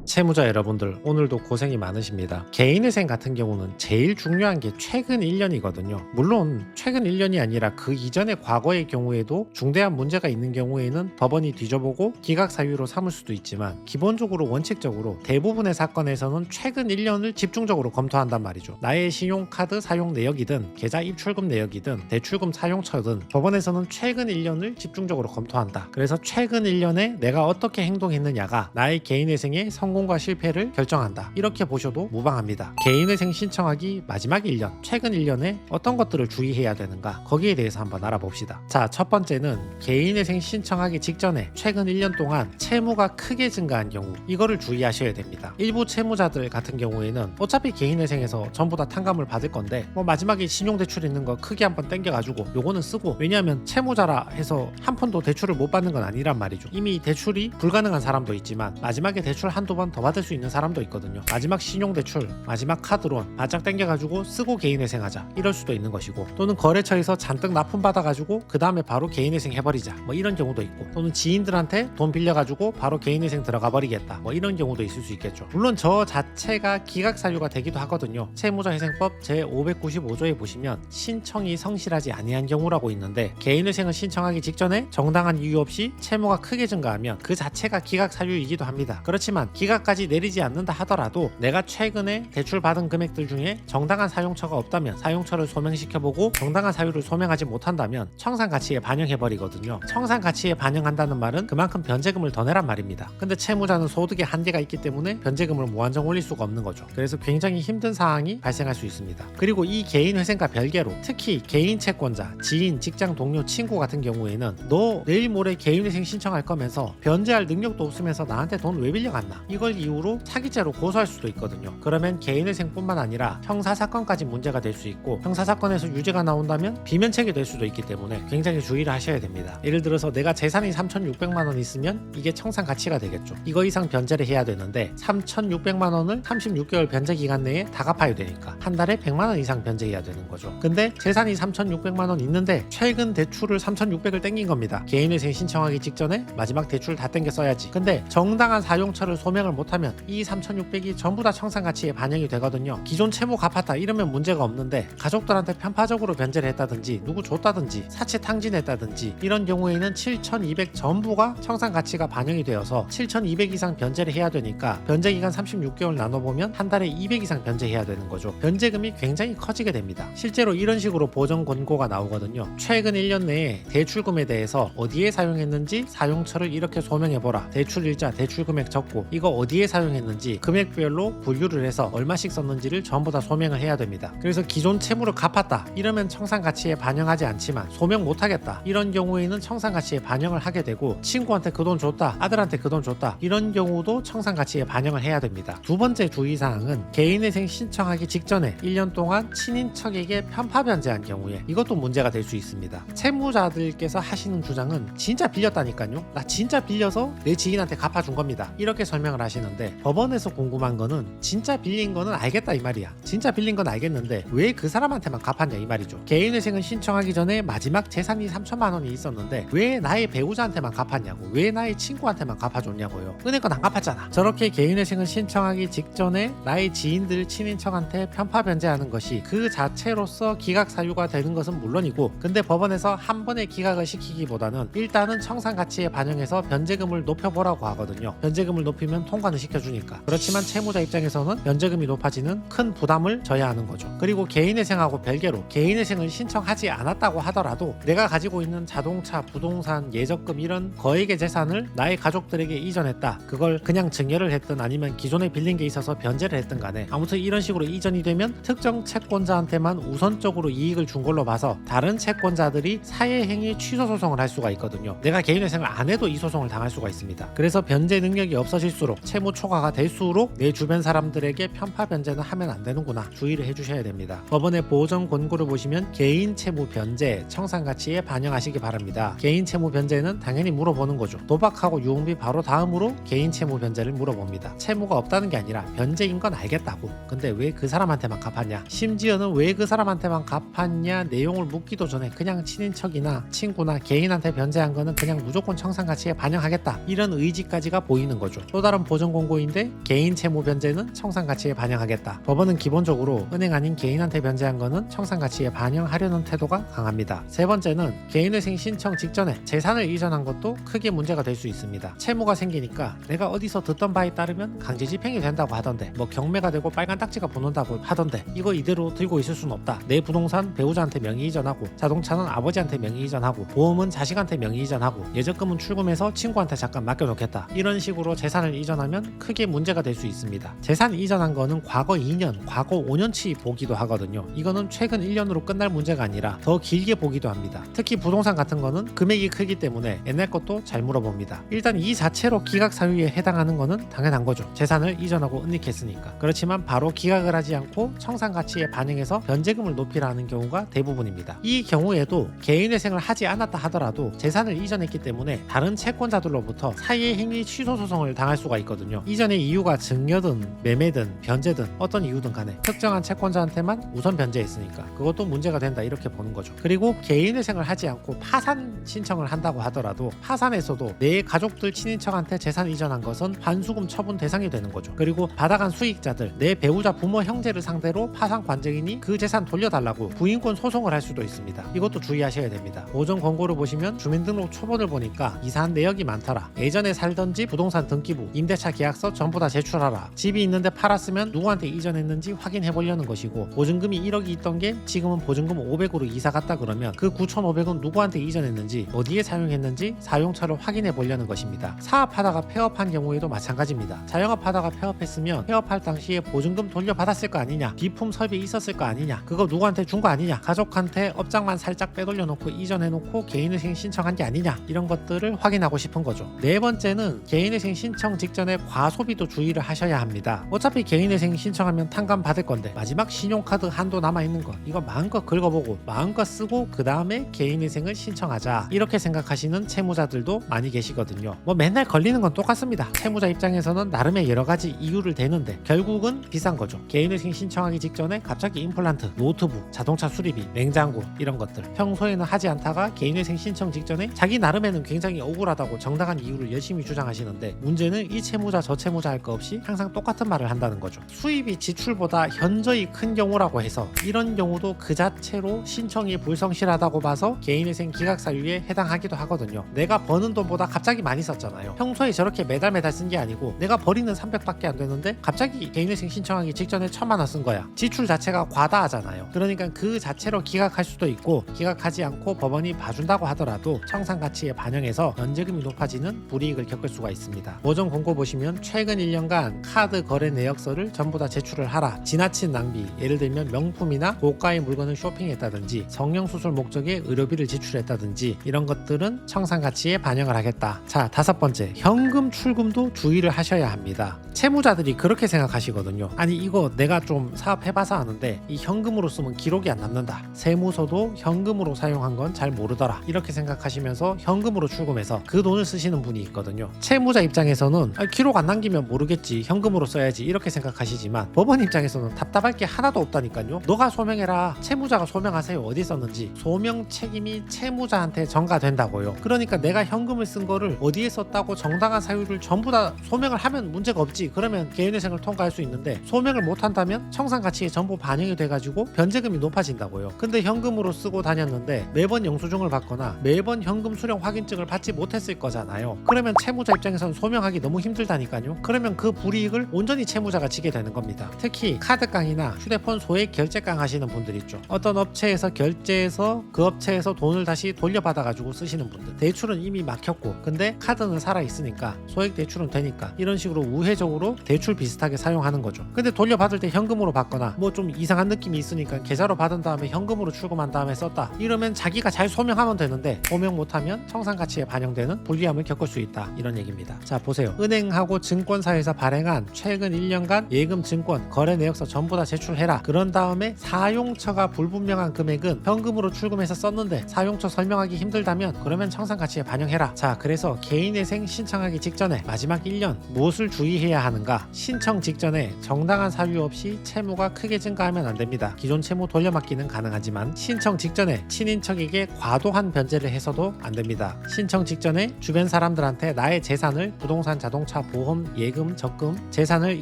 채무자 여러분들, 오늘도 고생이 많으십니다. 개인회생 같은 경우는 제일 중요한 게 최근 1년이거든요. 물론 최근 1년이 아니라 그 이전의 과거의 경우에도 중대한 문제가 있는 경우에는 법원이 뒤져보고 기각사유로 삼을 수도 있지만, 기본적으로 원칙적으로 대부분의 사건에서는 최근 1년을 집중적으로 검토한단 말이죠. 나의 신용카드 사용 내역이든 계좌 입출금 내역이든 대출금 사용처든 법원에서는 최근 1년을 집중적으로 검토한다. 그래서 최근 1년에 내가 어떻게 행동했느냐가 나의 개인회생의 성공과 실패를 결정한다. 이렇게 보셔도 무방합니다. 개인회생 신청하기 마지막 1년, 최근 1년에 어떤 것들을 주의해야 되는가, 거기에 대해서 한번 알아봅시다. 자, 첫 번째는 개인회생 신청하기 직전에 최근 1년 동안 채무가 크게 증가한 경우, 이거를 주의하셔야 됩니다. 일부 채무자들 같은 경우에는 어차피 개인회생에서 전부 다 탕감을 받을 건데 마지막에 신용대출 있는 거 크게 한번 땡겨가지고 요거는 쓰고, 왜냐하면 채무자라 해서 한 푼도 대출을 못 받는 건 아니란 말이죠. 이미 대출이 불가능한 사람도 있지만 마지막에 대출 한두 번 더 받을 수 있는 사람도 있거든요. 마지막 신용대출, 마지막 카드론 바짝 땡겨가지고 쓰고 개인회생하자, 이럴 수도 있는 것이고, 또는 거래처에서 잔뜩 납품 받아가지고 그 다음에 바로 개인회생 해버리자, 이런 경우도 있고, 또는 지인들한테 돈 빌려가지고 바로 개인회생 들어가 버리겠다, 이런 경우도 있을 수 있겠죠. 물론 저 자체가 기각사유가 되기도 하거든요. 채무자회생법 제595조에 보시면 신청이 성실하지 아니한 경우라고 있는데, 개인회생을 신청하기 직전에 정당한 이유 없이 채무가 크게 증가하면 그 자체가 기각사유이기도 합니다. 그렇지만 기각까지 내리지 않는다 하더라도 내가 최근에 대출받은 금액들 중에 정당한 사용처가 없다면 사용처를 소명시켜보고 정당한 사유를 소명하지 못한다면 청산가치에 반영해버리거든요. 청산가치에 반영한다는 말은 그만큼 변제금을 더 내란 말입니다. 근데 채무자는 소득에 한계가 있기 때문에 변제금을 무한정 올릴 수가 없는 거죠. 그래서 굉장히 힘든 상황이 발생할 수 있습니다. 그리고 이 개인회생과 별개로 특히 개인 채권자, 지인, 직장 동료, 친구 같은 경우에는 너 내일 모레 개인회생 신청할 거면서 변제할 능력도 없으면서 나한테 돈 왜 빌려갔나, 이걸 이유로 사기죄로 고소할 수도 있거든요. 그러면 개인회생뿐만 아니라 형사사건까지 문제가 될 수 있고, 형사사건에서 유죄가 나온다면 비면책이 될 수도 있기 때문에 굉장히 주의를 하셔야 됩니다. 예를 들어서 내가 재산이 3,600만 원 있으면 이게 청산가치가 되겠죠. 이거 이상 변제를 해야 되는데 3,600만 원을 36개월 변제 기간 내에 다 갚아야 되니까 한 달에 100만 원 이상 변제해야 되는 거죠. 근데 재산이 3,600만 원 있는데 최근 대출을 3,600을 땡긴 겁니다. 개인회생 신청하기 직전에 마지막 대출 다 땡겨 써야지. 근데 정당한 사용처를 소명을 못하면 이 3,600이 전부 다 청산가치에 반영이 되거든요. 기존 채무 갚았다 이러면 문제가 없는데, 가족들한테 편파적으로 변제를 했다든지 누구 줬다든지 사채 탕진했다든지 이런 경우에는 7,200 전부가 청산가치가 반영이 되어서 7,200 이상 변제를 해야 되니까 변제기간 36개월 나눠보면 한 달에 200 이상 변제해야 되는 거죠. 변제금이 굉장히 커지게 됩니다. 실제로 이런 식으로 보정 권고가 나오거든요. 최근 1년 내에 대출금에 대해서 어디에 사용했는지 사용처를 이렇게 소명해보라. 대출일자, 대출금액 적고 이거 어디에 사용했는지 금액별로 분류를 해서 얼마씩 썼는지를 전부 다 소명을 해야 됩니다. 그래서 기존 채무를 갚았다 이러면 청산가치에 반영하지 않지만, 소명 못하겠다 이런 경우에는 청산가치에 반영을 하게 되고, 친구한테 그 돈 줬다, 아들한테 그 돈 줬다 이런 경우도 청산가치에 반영을 해야 됩니다. 두 번째 주의사항은 개인회생 신청하기 직전에 1년 동안 친인척에게 편파 변제한 경우에 이것도 문제가 될 수 있습니다. 채무자들께서 하시는 주장은 진짜 빌렸다니까요, 나 진짜 빌려서 내 지인한테 갚아준 겁니다, 이렇게 설명을 하시는데, 법원에서 궁금한 거는 진짜 빌린 거는 알겠다 이 말이야. 진짜 빌린 건 알겠는데 왜 그 사람한테만 갚았냐 이 말이죠. 개인회생을 신청하기 전에 마지막 재산이 3천만 원이 있었는데 왜 나의 배우자한테만 갚았냐고, 왜 나의 친구한테만 갚아줬냐고요. 은행권 안 갚았잖아. 저렇게 개인회생을 신청하기 직전에 나의 지인들, 친인척한테 편파 변제하는 것이 그 자체로서 기각 사유가 되는 것은 물론이고, 근데 법원에서 한 번에 기각을 시키기보다는 일단은 청산가치에 반영해서 변제금을 높여보라고 하거든요. 변제금을 높이면 통과는 시켜주니까. 그렇지만 채무자 입장에서는 변제금이 높아지는 큰 부담을 져야 하는 거죠. 그리고 개인회생하고 별개로 개인회생을 신청하지 않았다고 하더라도 내가 가지고 있는 자동차, 부동산, 예적금 이런 거액의 재산을 나의 가족들에게 이전했다, 그걸 그냥 증여를 했든 아니면 기존에 빌린 게 있어서 변제를 했든 간에 아무튼 이런 식으로 이전이 되면 특정 채권자한테만 우선적으로 이익을 준 걸로 봐서 다른 채권자들이 사회행위 취소 소송을 할 수가 있거든요. 내가 개인회생을 안 해도 이 소송을 당할 수가 있습니다. 그래서 변제 능력이 없어질수록, 채무 초과가 될수록 내 주변 사람들에게 편파 변제는 하면 안 되는구나, 주의를 해주셔야 됩니다. 법원의 보정 권고를 보시면 개인 채무 변제 청산가치에 반영하시기 바랍니다. 개인 채무 변제는 당연히 물어보는 거죠. 도박하고 유흥비 바로 다음으로 개인 채무 변제를 물어봅니다. 채무가 없다는 게 아니라 변제인 건 알겠다고, 근데 왜 그 사람한테만 갚았냐, 심지어는 왜 그 사람한테만 갚았냐 내용을 묻기도 전에 그냥 친인척이나 친구나 개인한테 변제한 거는 그냥 무조건 청산가치에 반영하겠다, 이런 의지까지가 보이는 거죠. 또 다른 보정 보전 공고인데 개인 채무 변제는 청산가치에 반영하겠다. 법원은 기본적으로 은행 아닌 개인한테 변제한 거는 청산가치에 반영하려는 태도가 강합니다. 세 번째는 개인회생 신청 직전에 재산을 이전한 것도 크게 문제가 될 수 있습니다. 채무가 생기니까 내가 어디서 듣던 바에 따르면 강제 집행이 된다고 하던데, 뭐 경매가 되고 빨간 딱지가 붙는다고 하던데, 이거 이대로 들고 있을 수는 없다. 내 부동산 배우자한테 명의 이전하고, 자동차는 아버지한테 명의 이전하고, 보험은 자식한테 명의 이전하고, 예적금은 출금해서 친구한테 잠깐 맡겨놓겠다. 이런 식으로 재산을 이전하면 크게 문제가 될 수 있습니다. 재산 이전한 거는 과거 2년, 과거 5년치 보기도 하거든요. 이거는 최근 1년으로 끝날 문제가 아니라 더 길게 보기도 합니다. 특히 부동산 같은 거는 금액이 크기 때문에 옛날 것도 잘 물어봅니다. 일단 이 자체로 기각 사유에 해당하는 거는 당연한 거죠. 재산을 이전하고 은닉했으니까. 그렇지만 바로 기각을 하지 않고 청산가치에 반영해서 변제금을 높이라는 경우가 대부분입니다. 이 경우에도 개인회생을 하지 않았다 하더라도 재산을 이전했기 때문에 다른 채권자들로부터 사이행위 취소 소송을 당할 수가 있거든요. 이전의 이유가 증여든 매매든 변제든 어떤 이유든 간에 특정한 채권자한테만 우선 변제했으니까 그것도 문제가 된다, 이렇게 보는 거죠. 그리고 개인회생을 하지 않고 파산 신청을 한다고 하더라도 파산에서도 내 가족들 친인척한테 재산 이전한 것은 환수금 처분 대상이 되는 거죠. 그리고 받아간 수익자들, 내 배우자 부모 형제를 상대로 파산 관쟁인이 그 재산 돌려달라고 부인권 소송을 할 수도 있습니다. 이것도 주의하셔야 됩니다. 보전 권고를 보시면 주민등록 초본을 보니까 이상한 내역이 많더라. 예전에 살던 집 부동산 등기부, 임대차 계약서 전부 다 제출하라. 집이 있는데 팔았으면 누구한테 이전했는지 확인해 보려는 것이고, 보증금이 1억이 있던 게 지금은 보증금 500으로 이사 갔다 그러면 그 9,500은 누구한테 이전했는지, 어디에 사용했는지 사용처를 확인해 보려는 것입니다. 사업하다가 폐업한 경우에도 마찬가지입니다. 자영업하다가 폐업했으면 폐업할 당시에 보증금 돌려받았을 거 아니냐, 비품 설비 있었을 거 아니냐, 그거 누구한테 준 거 아니냐, 가족한테 업장만 살짝 빼돌려놓고 이전해놓고 개인회생 신청한 게 아니냐, 이런 것들을 확인하고 싶은 거죠. 네 번째는 개인회생 신청 직전에 과소비도 주의를 하셔야 합니다. 어차피 개인회생 신청하면 탕감 받을 건데 마지막 신용카드 한도 남아있는 거 이거 마음껏 긁어보고 마음껏 쓰고 그 다음에 개인회생을 신청하자, 이렇게 생각하시는 채무자들도 많이 계시거든요. 뭐 맨날 걸리는 건 똑같습니다. 채무자 입장에서는 나름의 여러 가지 이유를 대는데 결국은 비싼 거죠. 개인회생 신청하기 직전에 갑자기 임플란트, 노트북, 자동차 수리비, 냉장고 이런 것들 평소에는 하지 않다가 개인회생 신청 직전에 자기 나름에는 굉장히 억울하다고 정당한 이유를 열심히 주장하시는데, 문제는 이 채무자 저 채무자 할 거 없이 항상 똑같은 말을 한다는 거죠. 수입이 지출보다 현저히 큰 경우라고 해서 이런 경우도 그 자체로 신청이 불성실하다고 봐서 개인회생 기각 사유에 해당하기도 하거든요. 내가 버는 돈보다 갑자기 많이 썼잖아요. 평소에 저렇게 매달 쓴 게 아니고 내가 버리는 300밖에 안 되는데 갑자기 개인회생 신청하기 직전에 1,000만 원 쓴 거야. 지출 자체가 과다하잖아요. 그러니까 그 자체로 기각할 수도 있고, 기각하지 않고 법원이 봐준다고 하더라도 청산가치에 반영해서 변제금이 높아지는 불이익을 겪을 수가 있습니다. 보전 공고 보시면 최근 1년간 카드 거래 내역서를 전부 다 제출을 하라. 지나친 낭비, 예를 들면 명품이나 고가의 물건을 쇼핑했다든지 성형수술 목적의 의료비를 지출했다든지 이런 것들은 청산가치에 반영을 하겠다. 자, 다섯 번째, 현금 출금도 주의를 하셔야 합니다. 채무자들이 그렇게 생각하시거든요. 아니 이거 내가 좀 사업해봐서 아는데 이 현금으로 쓰면 기록이 안 남는다. 세무서도 현금으로 사용한 건 잘 모르더라. 이렇게 생각하시면서 현금으로 출금해서 그 돈을 쓰시는 분이 있거든요. 채무자 입장에서는 기록 안 남기면 모르겠지, 현금으로 써야지, 이렇게 생각하시지만 법원 입장에서는 답답할 게 하나도 없다니까요. 너가 소명해라. 채무자가 소명하세요. 어디 썼는지. 소명 책임이 채무자한테 전가된다고요. 그러니까 내가 현금을 쓴 거를 어디에 썼다고 정당한 사유를 전부 다 소명을 하면 문제가 없지. 그러면 개인회생을 통과할 수 있는데, 소명을 못한다면 청산가치에 전부 반영이 돼가지고 변제금이 높아진다고요. 근데 현금으로 쓰고 다녔는데 매번 영수증을 받거나 매번 현금 수령 확인증을 받지 못했을 거잖아요. 그러면 채무자 입장에서는 소명하기 너무 힘들다니까요. 그러면 그 불이익을 온전히 채무자가 지게 되는 겁니다. 특히 카드깡이나 휴대폰 소액 결제깡 하시는 분들 있죠. 어떤 업체에서 결제해서 그 업체에서 돈을 다시 돌려받아가지고 쓰시는 분들, 대출은 이미 막혔고 근데 카드는 살아있으니까 소액 대출은 되니까 이런 식으로 우회적으로 대출 비슷하게 사용하는 거죠. 근데 돌려받을 때 현금으로 받거나 뭐 좀 이상한 느낌이 있으니까 계좌로 받은 다음에 현금으로 출금한 다음에 썼다, 이러면 자기가 잘 소명하면 되는데 소명 못하면 청산가치에 반영되는 불리함을 겪을 수 있다, 이런 얘기입니다. 자 보세요. 은행하고 증권사에서 발행한 최근 1년간 예금 증권 거래 내역서 전부 다 제출해라. 그런 다음에 사용처가 불분명한 금액은 현금으로 출금해서 썼는데 사용처 설명하기 힘들다면 그러면 청산가치에 반영해라. 자 그래서 개인회생 신청하기 직전에 마지막 1년 무엇을 주의해야 하는가? 신청 직전에 정당한 사유 없이 채무가 크게 증가하면 안 됩니다. 기존 채무 돌려막기는 가능하지만 신청 직전에 친인척에게 과도한 변제를 해서도 안 됩니다. 신청 직전에 주변 사람들한테 나의 재산을 부동산, 자동차, 보험, 예금, 적금, 재산을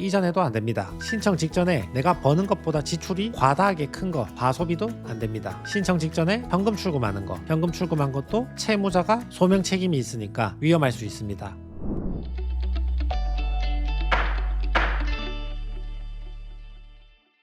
이전해도 안 됩니다. 신청 직전에 내가 버는 것보다 지출이 과다하게 큰 거, 과소비도 안 됩니다. 신청 직전에 현금 출금하는 거, 현금 출금한 것도 채무자가 소명 책임이 있으니까 위험할 수 있습니다.